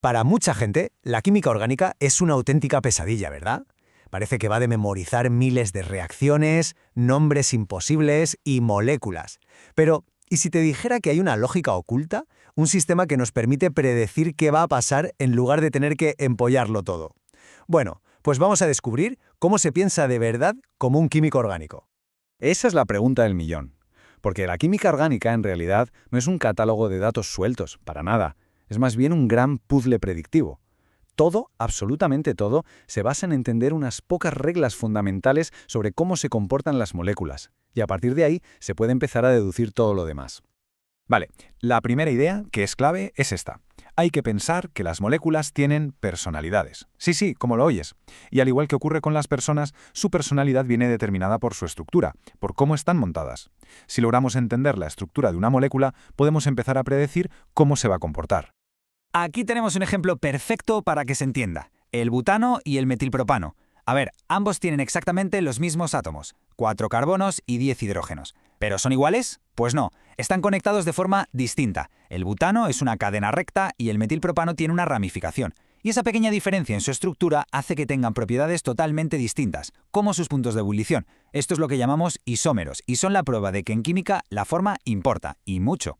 Para mucha gente, la química orgánica es una auténtica pesadilla, ¿verdad? Parece que va de memorizar miles de reacciones, nombres imposibles y moléculas. Pero, ¿y si te dijera que hay una lógica oculta? Un sistema que nos permite predecir qué va a pasar en lugar de tener que empollarlo todo. Bueno, pues vamos a descubrir cómo se piensa de verdad como un químico orgánico. Esa es la pregunta del millón. Porque la química orgánica, en realidad, no es un catálogo de datos sueltos, para nada. Es más bien un gran puzzle predictivo. Todo, absolutamente todo, se basa en entender unas pocas reglas fundamentales sobre cómo se comportan las moléculas. Y a partir de ahí, se puede empezar a deducir todo lo demás. Vale, la primera idea, que es clave, es esta. Hay que pensar que las moléculas tienen personalidades. Sí, como lo oyes. Y al igual que ocurre con las personas, su personalidad viene determinada por su estructura, por cómo están montadas. Si logramos entender la estructura de una molécula, podemos empezar a predecir cómo se va a comportar. Aquí tenemos un ejemplo perfecto para que se entienda. El butano y el metilpropano. A ver, ambos tienen exactamente los mismos átomos, 4 carbonos y 10 hidrógenos. ¿Pero son iguales? Pues no, están conectados de forma distinta. El butano es una cadena recta y el metilpropano tiene una ramificación. Y esa pequeña diferencia en su estructura hace que tengan propiedades totalmente distintas, como sus puntos de ebullición. Esto es lo que llamamos isómeros, y son la prueba de que en química la forma importa, y mucho.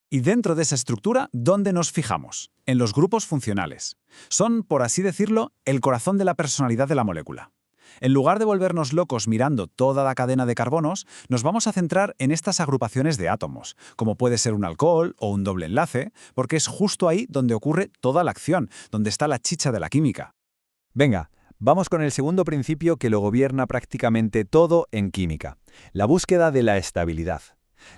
Y dentro de esa estructura, ¿dónde nos fijamos? En los grupos funcionales. Son, por así decirlo, el corazón de la personalidad de la molécula. En lugar de volvernos locos mirando toda la cadena de carbonos, nos vamos a centrar en estas agrupaciones de átomos, como puede ser un alcohol o un doble enlace, porque es justo ahí donde ocurre toda la acción, donde está la chicha de la química. Venga, vamos con el segundo principio que lo gobierna prácticamente todo en química: la búsqueda de la estabilidad.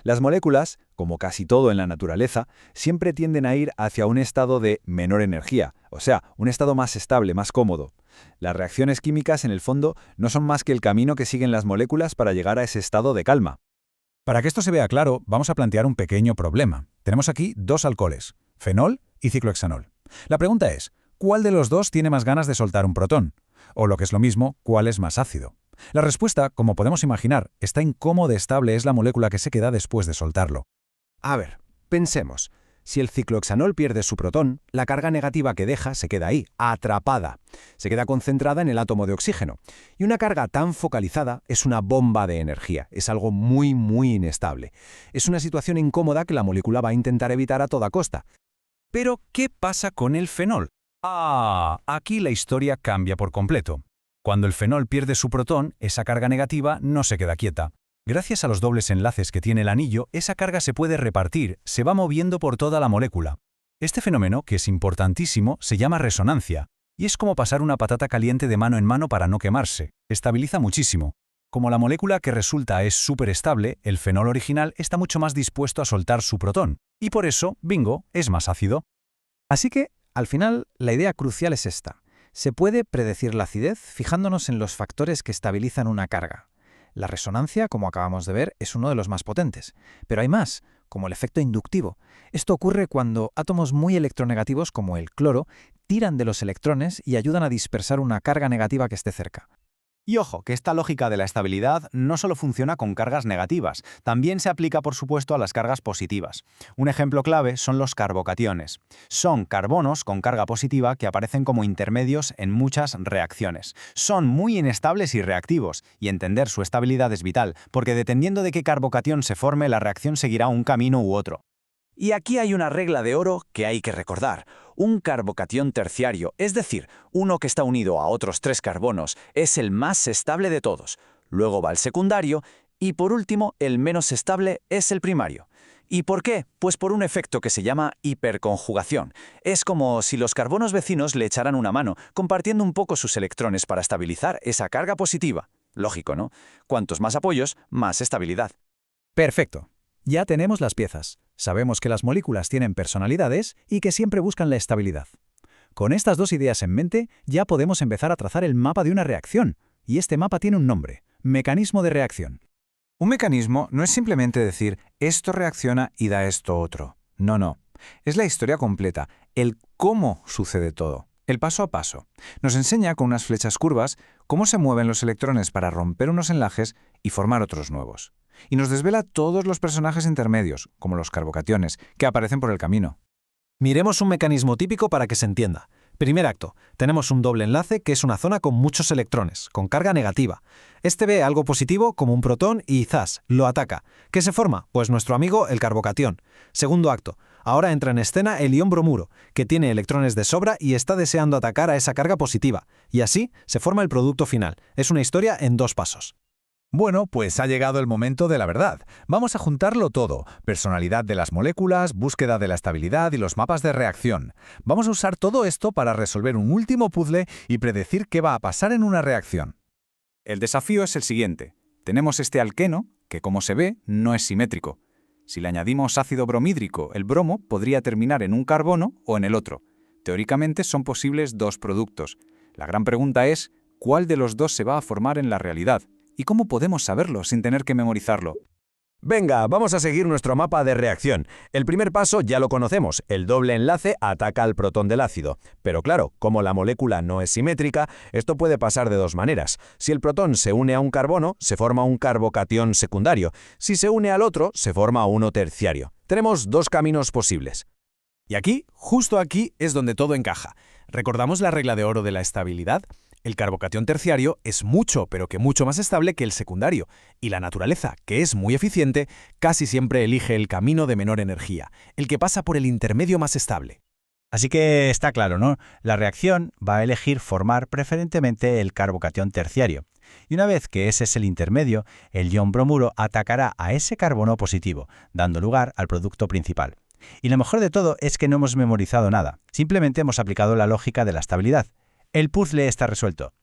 Las moléculas, como casi todo en la naturaleza, siempre tienden a ir hacia un estado de menor energía, o sea, un estado más estable, más cómodo. Las reacciones químicas, en el fondo, no son más que el camino que siguen las moléculas para llegar a ese estado de calma. Para que esto se vea claro, vamos a plantear un pequeño problema. Tenemos aquí dos alcoholes, fenol y ciclohexanol. La pregunta es, ¿cuál de los dos tiene más ganas de soltar un protón? O lo que es lo mismo, ¿cuál es más ácido? La respuesta, como podemos imaginar, está en cómo de estable es la molécula que se queda después de soltarlo. A ver, pensemos. Si el ciclohexanol pierde su protón, la carga negativa que deja se queda ahí, atrapada. Se queda concentrada en el átomo de oxígeno. Y una carga tan focalizada es una bomba de energía. Es algo muy inestable. Es una situación incómoda que la molécula va a intentar evitar a toda costa. Pero, ¿qué pasa con el fenol? Aquí la historia cambia por completo. Cuando el fenol pierde su protón, esa carga negativa no se queda quieta. Gracias a los dobles enlaces que tiene el anillo, esa carga se puede repartir, se va moviendo por toda la molécula. Este fenómeno, que es importantísimo, se llama resonancia, y es como pasar una patata caliente de mano en mano para no quemarse. Estabiliza muchísimo. Como la molécula que resulta es súper estable, el fenol original está mucho más dispuesto a soltar su protón, y por eso, bingo, es más ácido. Así que, al final, la idea crucial es esta. Se puede predecir la acidez fijándonos en los factores que estabilizan una carga. La resonancia, como acabamos de ver, es uno de los más potentes. Pero hay más, como el efecto inductivo. Esto ocurre cuando átomos muy electronegativos, como el cloro, tiran de los electrones y ayudan a dispersar una carga negativa que esté cerca. Y ojo, que esta lógica de la estabilidad no solo funciona con cargas negativas, también se aplica, por supuesto, a las cargas positivas. Un ejemplo clave son los carbocationes. Son carbonos con carga positiva que aparecen como intermedios en muchas reacciones. Son muy inestables y reactivos, y entender su estabilidad es vital, porque dependiendo de qué carbocatión se forme, la reacción seguirá un camino u otro. Y aquí hay una regla de oro que hay que recordar. Un carbocatión terciario, es decir, uno que está unido a otros 3 carbonos, es el más estable de todos. Luego va el secundario y, por último, el menos estable es el primario. ¿Y por qué? Pues por un efecto que se llama hiperconjugación. Es como si los carbonos vecinos le echaran una mano, compartiendo un poco sus electrones para estabilizar esa carga positiva. Lógico, ¿no? Cuantos más apoyos, más estabilidad. Perfecto. Ya tenemos las piezas. Sabemos que las moléculas tienen personalidades y que siempre buscan la estabilidad. Con estas dos ideas en mente, ya podemos empezar a trazar el mapa de una reacción. Y este mapa tiene un nombre: mecanismo de reacción. Un mecanismo no es simplemente decir, esto reacciona y da esto otro. No. Es la historia completa, el cómo sucede todo, el paso a paso. Nos enseña con unas flechas curvas cómo se mueven los electrones para romper unos enlaces y formar otros nuevos. Y nos desvela todos los personajes intermedios, como los carbocationes, que aparecen por el camino. Miremos un mecanismo típico para que se entienda. Primer acto, tenemos un doble enlace que es una zona con muchos electrones, con carga negativa. Este ve algo positivo como un protón y ¡zas!, lo ataca. ¿Qué se forma? Pues nuestro amigo el carbocatión. Segundo acto, ahora entra en escena el ion bromuro, que tiene electrones de sobra y está deseando atacar a esa carga positiva. Y así se forma el producto final. Es una historia en 2 pasos. Bueno, pues ha llegado el momento de la verdad. Vamos a juntarlo todo: personalidad de las moléculas, búsqueda de la estabilidad y los mapas de reacción. Vamos a usar todo esto para resolver un último puzzle y predecir qué va a pasar en una reacción. El desafío es el siguiente. Tenemos este alqueno, que como se ve, no es simétrico. Si le añadimos ácido bromhídrico, el bromo podría terminar en un carbono o en el otro. Teóricamente son posibles 2 productos. La gran pregunta es, ¿cuál de los 2 se va a formar en la realidad? ¿Y cómo podemos saberlo sin tener que memorizarlo? Venga, vamos a seguir nuestro mapa de reacción. El primer paso ya lo conocemos: el doble enlace ataca al protón del ácido. Pero claro, como la molécula no es simétrica, esto puede pasar de 2 maneras. Si el protón se une a un carbono, se forma un carbocatión secundario. Si se une al otro, se forma uno terciario. Tenemos 2 caminos posibles. Y aquí, justo aquí, es donde todo encaja. ¿Recordamos la regla de oro de la estabilidad? El carbocatión terciario es mucho, pero que mucho más estable que el secundario, y la naturaleza, que es muy eficiente, casi siempre elige el camino de menor energía, el que pasa por el intermedio más estable. Así que está claro, ¿no? La reacción va a elegir formar preferentemente el carbocatión terciario. Y una vez que ese es el intermedio, el ion bromuro atacará a ese carbono positivo, dando lugar al producto principal. Y lo mejor de todo es que no hemos memorizado nada, simplemente hemos aplicado la lógica de la estabilidad. El puzzle está resuelto.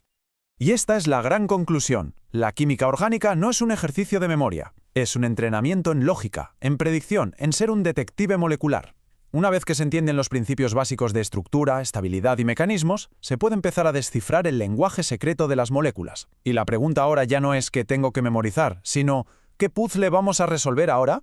Y esta es la gran conclusión. La química orgánica no es un ejercicio de memoria. Es un entrenamiento en lógica, en predicción, en ser un detective molecular. Una vez que se entienden los principios básicos de estructura, estabilidad y mecanismos, se puede empezar a descifrar el lenguaje secreto de las moléculas. Y la pregunta ahora ya no es qué tengo que memorizar, sino ¿qué puzzle vamos a resolver ahora?